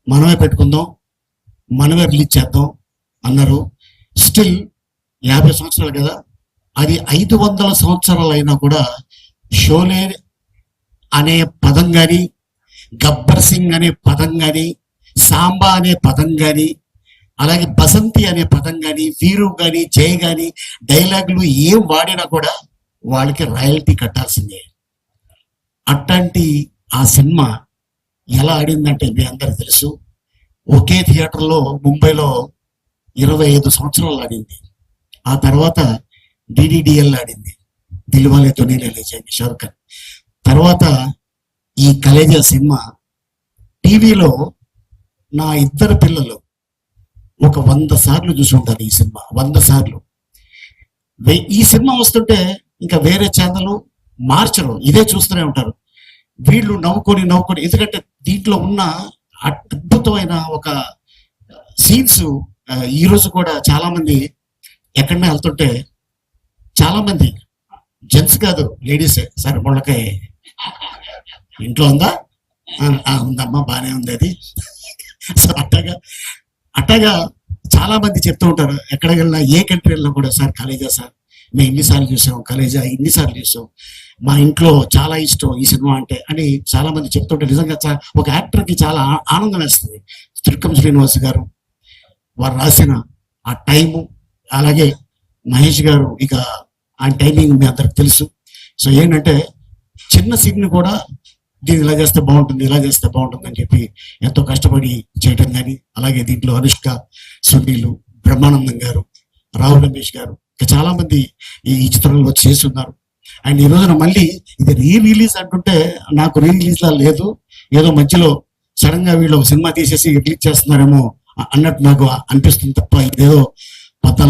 మనమే పెట్టుకుందాం, మనమే రిలీజ్ చేద్దాం అన్నారు. స్టిల్ 50 సంవత్సరాలు కదా, అది 500 సంవత్సరాలు అయినా కూడా షోలే అనే పదం కానీ, గబ్బర్ సింగ్ అనే పదం కానీ, సాంబా అనే పదం కానీ, అలాగే బసంతి అనే పదం కానీ, వీరు కానీ, జయ కానీ డైలాగులు ఏం వాడినా కూడా వాళ్ళకి రాయల్టీ కట్టాల్సిందే. అట్లాంటి ఆ సినిమా ఎలా ఆడిందంటే మీ అందరికి తెలుసు. ఒకే థియేటర్లో ముంబైలో 25 సంవత్సరాలు ఆడింది. ఆ తర్వాత డిడిడిఎల్ ఆడింది, దిల్వాలే దునియా లే జాయేంగే, షారుఖ్ ఖాన్. తర్వాత ఈ కలేజా సినిమా టీవీలో నా 2 పిల్లలు ఒక 100 సార్లు చూసి ఉంటారు. ఈ సినిమా 100 సార్లు. ఈ సినిమా వస్తుంటే ఇంకా వేరే ఛానల్ మార్చరు, ఇదే చూస్తూనే ఉంటారు. వీళ్ళు నవ్వుకొని ఎందుకంటే దీంట్లో ఉన్న అద్భుతమైన ఒక సీన్స్. ఈ రోజు కూడా చాలా మంది ఎక్కడన్నా వెళ్తుంటే, చాలా మంది జెంట్స్ కాదు, లేడీసే, సరే వాళ్ళకి ఇంట్లో ఉందా, ఉందమ్మా, బాగానే ఉంది అది. సో అట్టగా చాలా మంది చెప్తూ ఉంటారు. ఎక్కడికి వెళ్ళినా, ఏ కంట్రీ వెళ్ళినా కూడా, సార్ కలేజా సార్ మేము ఇన్నిసార్లు చూసాం, కలేజా ఇన్నిసార్లు చూసాం, మా ఇంట్లో చాలా ఇష్టం ఈ సినిమా అంటే అని చాలా మంది చెప్తుంటే నిజంగా ఒక యాక్టర్కి చాలా ఆనందం వేస్తుంది. త్రివిక్రమ్ శ్రీనివాస్ గారు వారు రాసిన ఆ టైము, అలాగే మహేష్ గారు ఇక ఆయన టైమింగ్ మీ అందరికి తెలుసు. సో ఏంటంటే చిన్న సీన్ కూడా దీన్ని ఇలా చేస్తే బాగుంటుంది, ఇలా చేస్తే బాగుంటుంది అని చెప్పి ఎంతో కష్టపడి చేయటం కానీ, అలాగే దీంట్లో అనుష్క, సునీలు, బ్రహ్మానందం గారు, రాహుల్ రమేష్ గారు, ఇంకా చాలా మంది ఈ చిత్రంలో చేసి ఉన్నారు. అండ్ ఈ రోజున మళ్ళీ ఇది రిలీజ్ అంటుంటే నాకు రిలీజ్ లా లేదు, ఏదో మధ్యలో సడన్ గా వీళ్ళు సినిమా తీసేసి రిలీజ్ చేస్తున్నారేమో అన్నట్టు నాకు అనిపిస్తుంది తప్ప ఇదేదో 14